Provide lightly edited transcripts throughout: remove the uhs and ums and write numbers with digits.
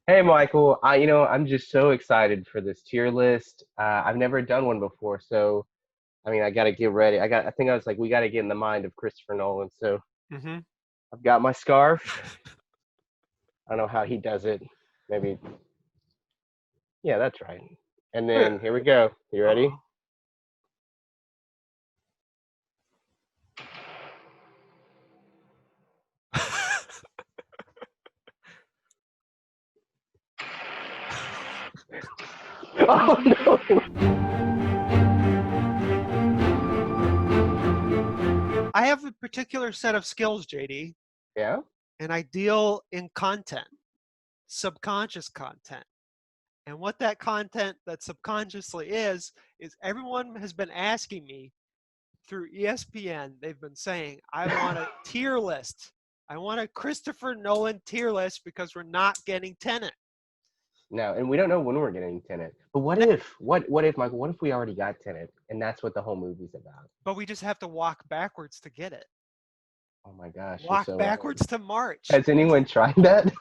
Hey Michael, I'm just so excited for this tier list. I've never done one before, so I got to get ready. I think I was like, we got to get in the mind of Christopher Nolan. So hmm I've got my scarf. I don't know how he does it. Maybe, yeah, that's right. And then here we go. You ready? Uh-oh. Oh no! I have a particular set of skills, JD, Yeah. and I deal in content, subconscious content. And what that content that subconsciously is everyone has been asking me through ESPN, they've been saying, I want a tier list. I want a Christopher Nolan tier list because we're not getting Tenet. No, and we don't know when we're getting Tenet. But what if, what if, Michael? What if we already got Tenet, and that's what the whole movie's about? But we just have to walk backwards to get it. Oh my gosh, you're Walk so right. backwards to March. Has anyone tried that?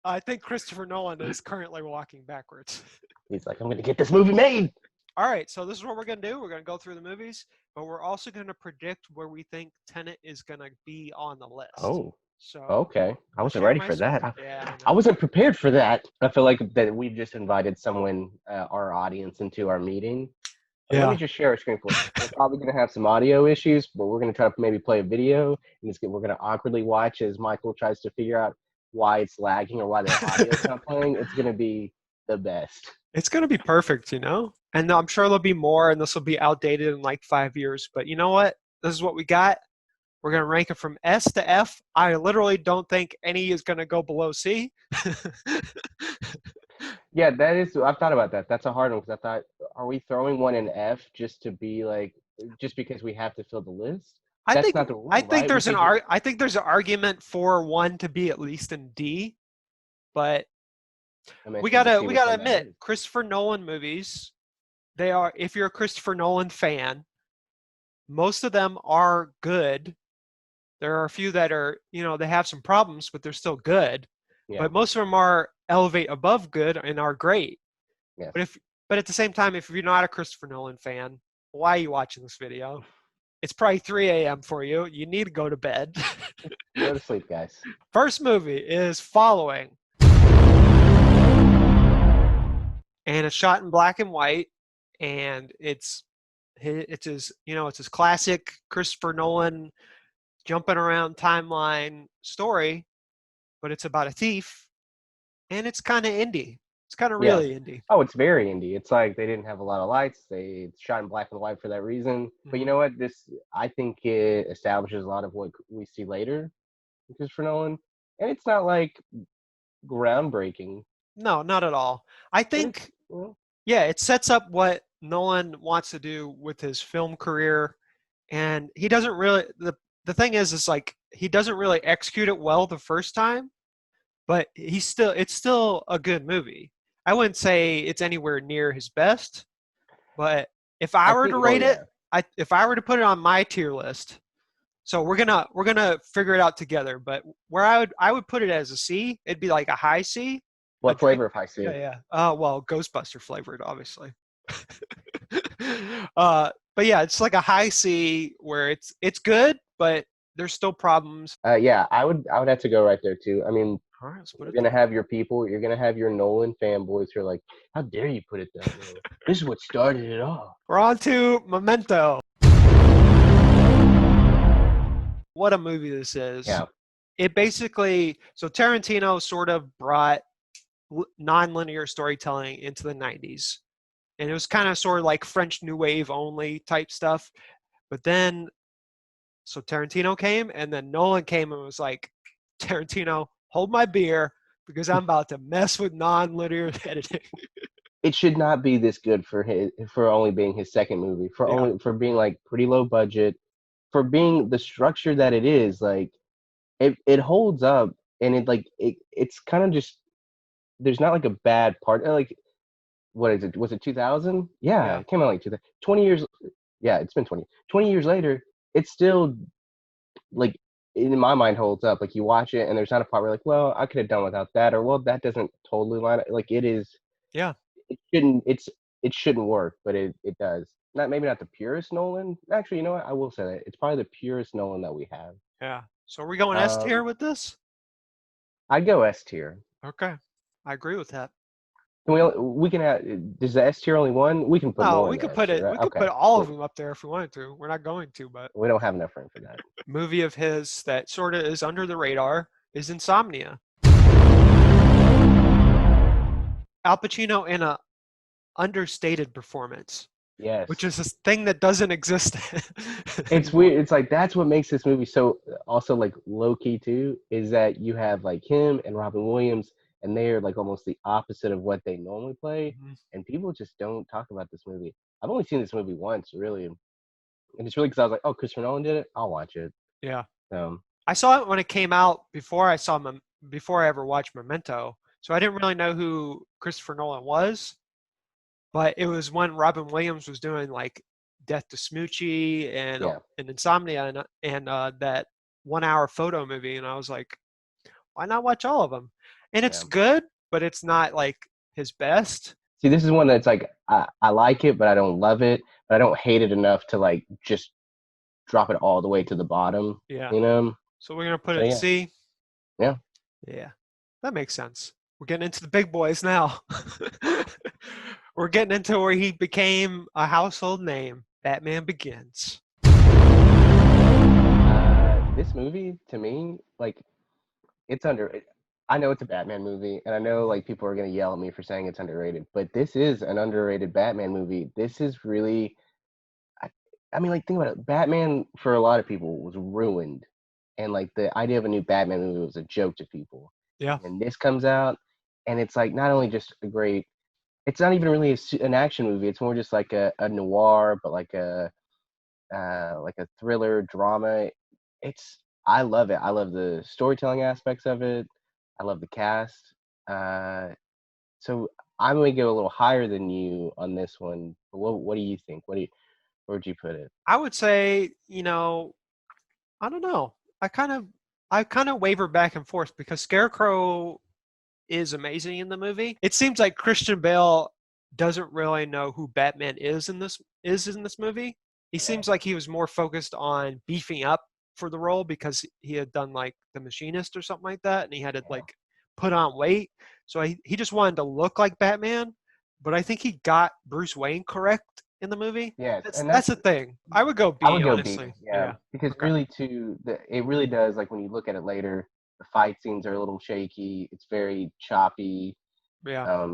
I think Christopher Nolan is currently walking backwards. He's like, I'm gonna get this movie made. All right, so this is what we're going to do. We're going to go through the movies, but we're also going to predict where we think Tenet is going to be on the list. Oh, So okay. I let's wasn't share ready my for that. screen. I, Yeah, I I know. wasn't prepared for that. I feel like that we've just invited someone, our audience, into our meeting. Let me Yeah. just share a screen for. We're probably going to have some audio issues, but we're going to try to maybe play a video, and we're going to awkwardly watch as Michael tries to figure out why it's lagging or why the audio's not playing. It's going to be the best. It's going to be perfect, And I'm sure there'll be more, and this will be outdated in like 5 years. But you know what? This is what we got. We're going to rank it from S to F. I literally don't think any is going to go below C. Yeah, that is. I've thought about that. That's a hard one because I thought, are we throwing one in F just to be like, just because we have to fill the list? I That's think not the I rule, think right? We there's an could ar- I think there's an argument for one to be at least in D, but I mean, we should just gotta see we which gotta one that admit is. Christopher Nolan movies. They are if you're a Christopher Nolan fan, most of them are good. There are a few that are they have some problems, but they're still good. Yeah. But most of them are elevate above good and are great. Yes. But if but at the same time, if you're not a Christopher Nolan fan, why are you watching this video? It's probably 3 a.m. for you. You need to go to bed. Go to sleep, guys. First movie is Following, and it's shot in black and white, and it's his classic Christopher Nolan jumping around timeline story, but it's about a thief, and it's kind of indie. It's kind of Yeah. really indie. Oh, it's very indie. It's like they didn't have a lot of lights. It's shot in black and white for that reason. But you hmm know what? I think it establishes a lot of what we see later with Christopher Nolan. And it's not like groundbreaking, No, not at all. I but it's, think, yeah, it sets up what Nolan wants to do with his film career, and he doesn't really. The thing is like he doesn't really execute it well the first time, but it's still a good movie. I wouldn't say it's anywhere near his best, but if I I were to think, well, rate it, yeah. if I were to put it on my tier list, so we're gonna figure it out together. But where I would put it as a C, it'd be like a high C, a What drink. flavor of high Yeah, C? yeah. Well, Ghostbuster flavored, obviously. But yeah, it's like a high C where it's good, but there's still problems. Yeah, I would have to go right there too. I mean, All right, let's put you're it gonna there. have your people. You're gonna have your Nolan fanboys who are like, "How dare you put it that way? This is what started it all." We're on to Memento. What a movie this is. Yeah, It basically, so Tarantino sort of brought non-linear storytelling into the 90s. And it was kind of sort of like French New Wave only type stuff. But then, so Tarantino came, and then Nolan came and was like, Tarantino, hold my beer because I'm about to mess with non-linear editing. it should not be this good for only being his second movie, Yeah. for being like pretty low budget, for being the structure that it is. Like it holds up, and it's kind of just there's not like a bad part. Like what is it? Was it 2000? Yeah, Yeah. it came out like 2000, 20 years. Yeah, it's been 20 years later. It's still like in my mind holds up. Like you watch it and there's not a part where like, well, I could have done without that, or well, that doesn't totally line up. Like it is, Yeah. it shouldn't work, but it does. Not maybe not the purest Nolan. Actually, you know what? I will say that it's probably the purest Nolan that we have. Yeah. So are we going S tier Um, with this? I'd go S tier. Okay. I agree with that. Can we can have, does the S tier only one? We can put Oh, more in we the could S put tier, it. right? We could Okay, put all of cool. them up there if we wanted to. We're not going to, but We don't have enough room for that. movie of his that sort of is under the radar is Insomnia. Al Pacino in a understated performance, which Yes. is a thing that doesn't exist It's anymore. weird. It's like that's what makes this movie so also like low key too, is that you have like him and Robin Williams, and they're like almost the opposite of what they normally play, Mhm. and people just don't talk about this movie. I've only seen this movie once, really, and it's really because I was like, oh, Christopher Nolan did it. I'll watch it. Yeah. Um, I saw it when it came out before I ever watched Memento. So I didn't really know who Christopher Nolan was, but it was when Robin Williams was doing like Death to Smoochie yeah, and Insomnia and that 1 hour photo movie, and I was like, why not watch all of them? And it's yeah. good, but it's not like his best. See, this is one that's like I like it, but I don't love it, but I don't hate it enough to like just drop it all the way to the bottom, Yeah. you know? So we're gonna put So it yeah, C. yeah. Yeah, that makes sense. We're getting into the big boys now. We're getting into where he became a household name. Batman Begins. This movie to me, like it's under. I know it's a Batman movie, and I know Mhm. like people are gonna yell at me for saying it's underrated, but this is an underrated Batman movie. This is really, I, I mean, like think about it. Batman for a lot of people was ruined, and like the idea of a new Batman movie was a joke to people. Yeah. And then this comes out, and it's like not only just a great. It's not even really an action movie. It's more just like a noir, but like a thriller drama. It's I love it. I love the storytelling aspects of it. I love the cast. Uh, so I'm gonna go a little higher than you on this one. What do you think? Where'd you put it? I would say, I don't know. I kind of waver back and forth because Scarecrow is amazing in the movie. It seems like Christian Bale doesn't really know who Batman is in this movie. He Yeah, seems like he was more focused on beefing up for the role because he had done like The Machinist or something like that, and he had to yeah, like put on weight. So he just wanted to look like Batman. But I think he got Bruce Wayne correct in the movie. yes, and That's that's the thing. I would go I B, would go B. honestly. Yeah, Yeah. because Okay. really too, it really does like when you look at it later, the fight scenes are a little shaky. It's very choppy. Yeah.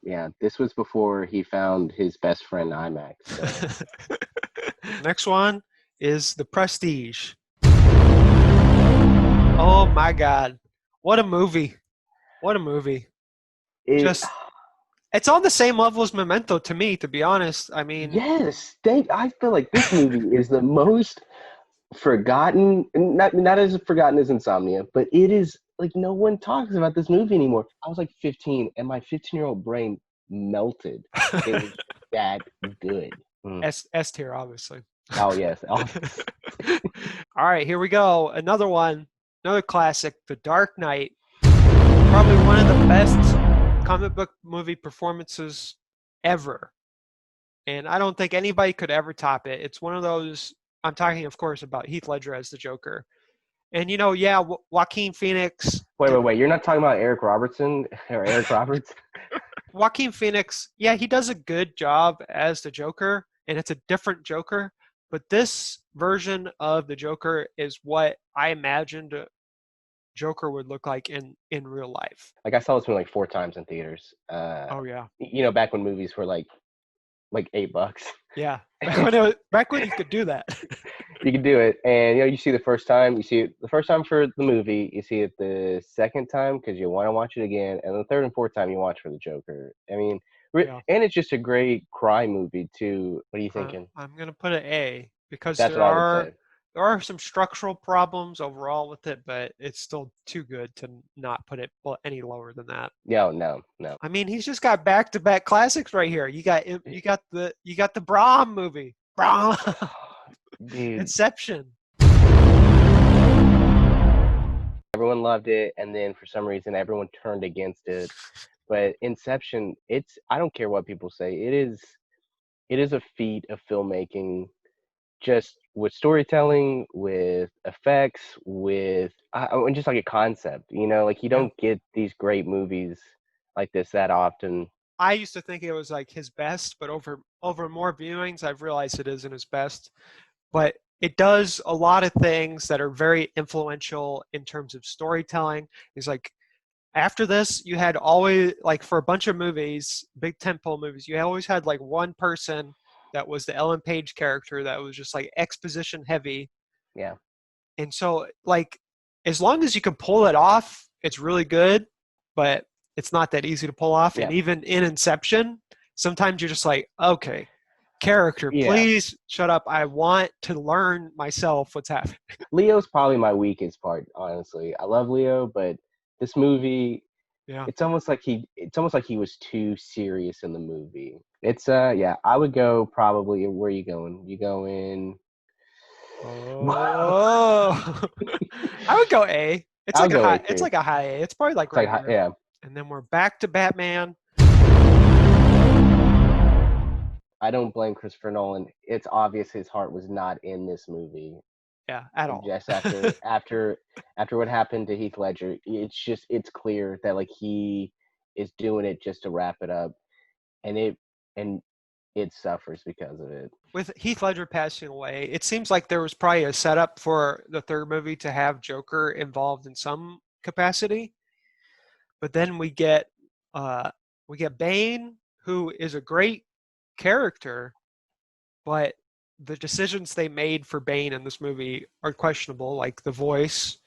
Yeah, this was before he found his best friend IMAX. So Next one is The Prestige. Oh my God. What a movie. What a movie. it Just, it's on the same level as Memento to me, to be honest. I mean, yes, I feel like this movie is the most forgotten, not as forgotten as Insomnia, but it is like no one talks about this movie anymore. I was like 15, and my 15-year-old brain melted. It was that good. Mm. S tier, obviously. Oh yes, oh, All right, here we go. Another one, another classic, The Dark Knight. Probably one of the best comic book movie performances ever. And I don't think anybody could ever top it. It's one of those, I'm talking, of course, about Heath Ledger as the Joker. And, yeah, Joaquin Phoenix. wait. You're not talking about Eric Robertson or Eric Roberts? Joaquin Phoenix, yeah, he does a good job as the Joker, and it's a different Joker. But this version of the Joker is what I imagined Joker would look like in real life. Like I saw this one like 4 times in theaters. Oh yeah, Back when movies were like $8. yeah. Back when you could do that. You can do it, and you see the first time, you see it the first time for the movie, you see it the second time because you want to watch it again, and the third and fourth time you watch for the Joker. I mean, Yeah, and it's just a great crime movie too. What are you thinking? I'm gonna put an A because That's what I would say. there are some structural problems overall with it, but it's still too good to not put it any lower than that. No. I mean, he's just got back-to-back classics right here. You got the Brahm movie, Brahm, Dude, Inception. everyone loved it, and then for some reason everyone turned against it. But Inception, it's I don't care what people say, it is a feat of filmmaking, just with storytelling, with effects, with and just like a concept. Like you Yeah. don't get these great movies like this that often. I used to think it was like his best, but over more viewings, I've realized it isn't his best. But it does a lot of things that are very influential in terms of storytelling. It's like after this, you had always like for a bunch of movies, big tentpole movies, you always had like one person that was the Ellen Page character that was just like exposition heavy. Yeah, And so like as long as you can pull it off, it's really good, but it's not that easy to pull off. And yeah, even in Inception, sometimes you're just like, okay, character, yeah. please shut up. I want to learn myself what's happening. Leo's probably my weakest part, honestly. I love Leo, but this movie, Yeah. it's almost like he was too serious in the movie. It's yeah, I would go probably. Where are you going? You going? Oh, I would go A. It's I'll like a go A high. It's too. like a high A. It's probably like It's like right here. yeah. And then we're back to Batman. I don't blame Christopher Nolan. It's obvious his heart was not in this movie. Yeah, at all. Just after what happened to Heath Ledger, it's clear that like he is doing it just to wrap it up, and it suffers because of it. With Heath Ledger passing away, it seems like there was probably a setup for the third movie to have Joker involved in some capacity. But then we get Bane, who is a great character, but the decisions they made for Bane in this movie are questionable, like the voice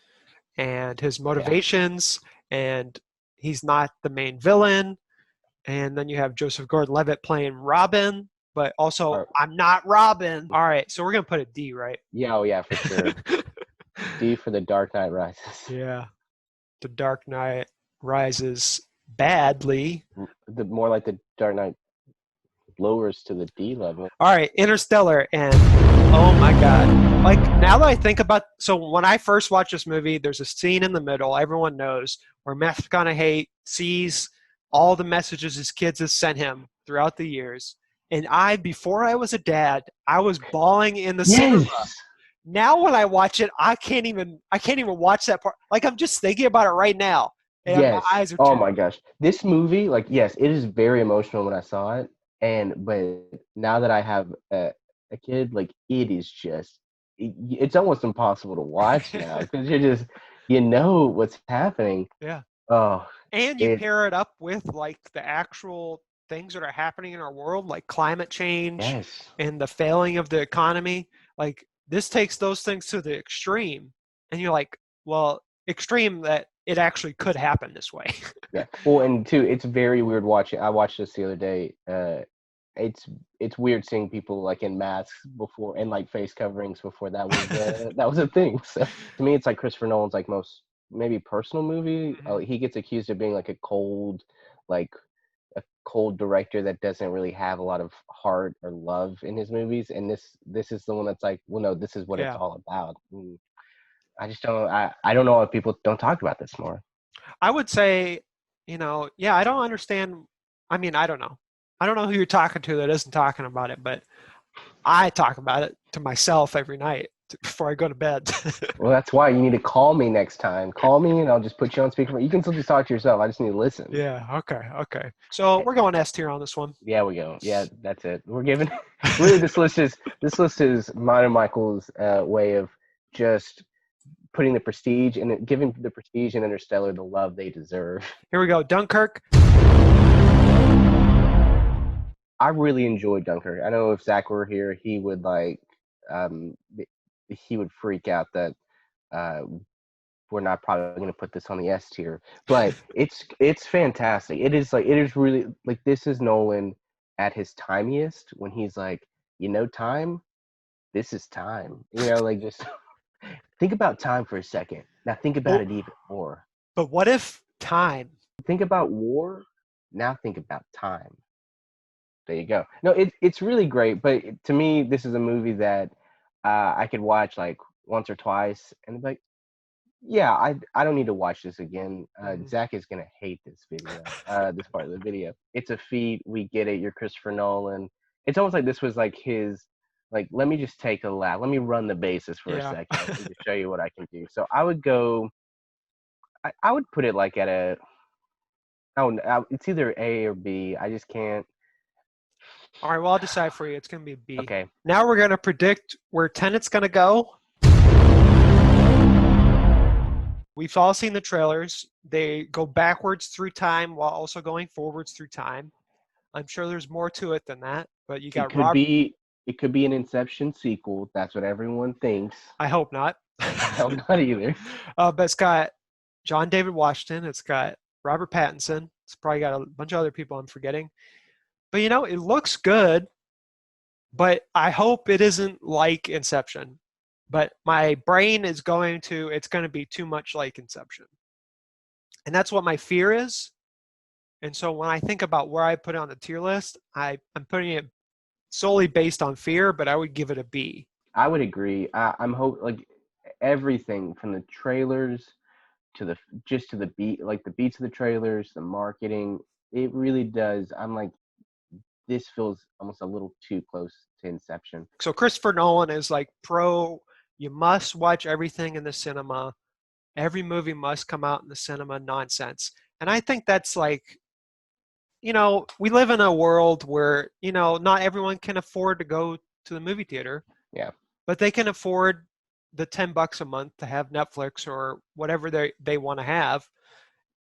and his Yeah. motivations, and he's not the main villain. And then you have Joseph Gordon-Levitt playing Robin, but also Or, I'm not Robin. All right, so we're gonna put a D, right? yeah, oh yeah, for sure. D for the Dark Knight Rises. Yeah, The Dark Knight Rises badly. The more like the Dark Knight lowers to the D level. All right, Interstellar, and oh my god. Like now that I think about so when I first watched this movie, there's a scene in the middle, everyone knows, where Matthew McConaughey sees all the messages his kids have sent him throughout the years. And before I was a dad, I was bawling in the cinema. Yes. Now when I watch it, I can't even watch that part. Like I'm just thinking about it right now. And my Yes. eyes are Oh tearing. my gosh. This movie, like, yes, it is very emotional when I saw it, but now that I have a kid, like, it is just, it's almost impossible to watch now because you know what's happening. Yeah. Oh, And you it, pair it up with like the actual things that are happening in our world, like climate change yes. and the failing of the economy. Like this takes those things to the extreme. And you're like, well, extreme that it actually could happen this way. Yeah. Well, and two, it's very weird watching. I watched this the other day. It's it's weird seeing people like in masks before and like face coverings before that was a thing. So to me, it's like Christopher Nolan's like most maybe personal movie. Mhm. He gets accused of being like like a cold director that doesn't really have a lot of heart or love in his movies. And this is the one that's like, well, no, this is what it's Yeah. all about. And I just don't. I don't know if people don't talk about this more. I would say, yeah, I don't understand. I mean, I don't know. I don't know who you're talking to that isn't talking about it, but I talk about it to myself every night before I go to bed. Well, that's why you need to call me next time. Call me and I'll just put you on speaker. You can still just talk to yourself. I just need to listen. Yeah, okay, okay. So we're going S tier on this one. Yeah, we go. Yeah, that's it. We're giving really this list is mine and Michael's way of just putting the prestige and giving the prestige and Interstellar the love they deserve. Here we go. Dunkirk. I really enjoyed Dunkirk. I know if Zach were here, he would um, he would freak out that uh, we're not probably going to put this on the S tier, but it's fantastic. It is really like this is Nolan at his timiest when he's like, time, this is time. Like just think about time for a second. Now think about Well, it even more. but what if time? Think about war. Now think about time. There you go. No, it's really great, but to me, this is a movie that I could watch like once or twice and be like, Yeah, I don't need to watch this again. Mhm. Zach is gonna hate this video, this part of the video. It's a feat. We get it. You're Christopher Nolan. It's almost like this was like his, like, let me just take a lap. Let me run the bases for a Yeah. second and just show you what I can do. So I would go. I would put it like at a. Oh, it's either A or B. I just can't. All right, well, I'll decide for you. It's going to be B. Okay. Now we're going to predict where Tenet's going to go. We've all seen the trailers. They go backwards through time while also going forwards through time. I'm sure there's more to it than that, but you It got could Rob. be. It could be an Inception sequel. That's what everyone thinks. I hope not. I hope not either. But it's got John David Washington. It's got Robert Pattinson. It's probably got a bunch of other people I'm forgetting. But it looks good. But I hope it isn't like Inception. But my brain is it's going to be too much like Inception. And that's what my fear is. And so when I think about where I put it on the tier list, I'm putting it solely based on fear, but I would give it a B. I would agree. I'm like everything from the trailers to the beat, like the beats of the trailers, the marketing. It really does. I'm like, this feels almost a little too close to Inception. So Christopher Nolan is like you must watch everything in the cinema. Every movie must come out in the cinema nonsense. And I think that's like, we live in a world where, not everyone can afford to go to the movie theater. Yeah. But they can afford the $10 a month to have Netflix or whatever they want to have.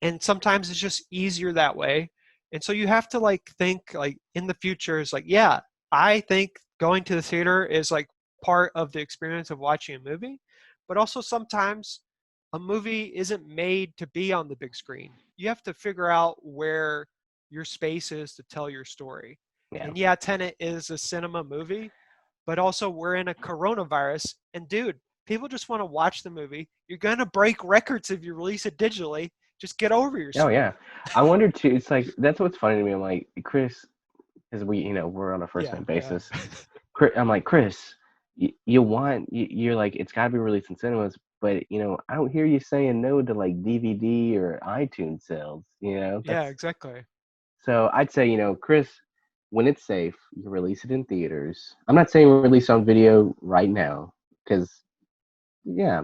And sometimes it's just easier that way. And so you have to like think like in the future is like, yeah, I think going to the theater is like part of the experience of watching a movie. But also sometimes a movie isn't made to be on the big screen. You have to figure out where your space is to tell your story. Yeah. And yeah, Tenet is a cinema movie, but also we're in a coronavirus. And dude, people just want to watch the movie. You're going to break records if you release it digitally. Just get over yourself. Oh yeah. I wonder too. It's like that's what's funny to me. I'm like, Chris, because we're on a first name basis. Yeah. I'm like, Chris, you're like, it's got to be released in cinemas, but I don't hear you saying no to like DVD or iTunes sales. Yeah, exactly. So I'd say, Chris, when it's safe, you release it in theaters. I'm not saying release on video right now, because yeah,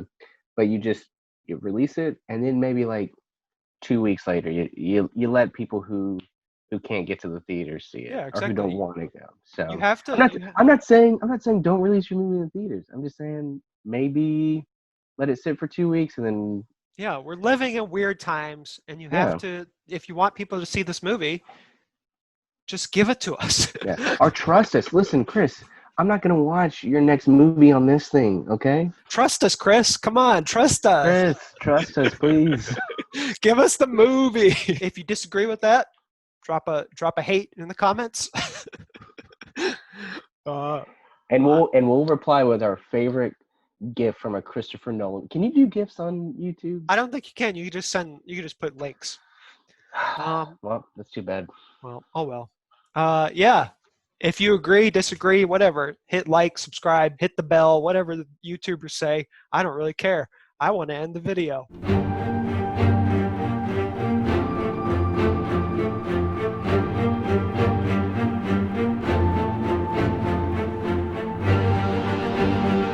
but you release it, and then maybe like 2 weeks later, you let people who can't get to the theaters see it, Yeah, or who exactly. don't want to go. So you have to. I'm not saying don't release your movie in the theaters. I'm just saying maybe let it sit for 2 weeks and then. Yeah, we're living in weird times, and you have to. If you want people to see this movie, just give it to us. Yeah, or trust us. Listen, Chris, I'm not gonna watch your next movie on this thing. Okay? Trust us, Chris. Come on, trust us. Chris, trust us, please. Give us the movie. If you disagree with that, drop a hate in the comments. And we'll reply with our favorite GIF from a Christopher Nolan. Can you do GIFs on YouTube? I don't think you can. You can just put links. Well, that's too bad. Well, oh well. Yeah. If you agree, disagree, whatever, hit like, subscribe, hit the bell, whatever the YouTubers say. I don't really care. I want to end the video.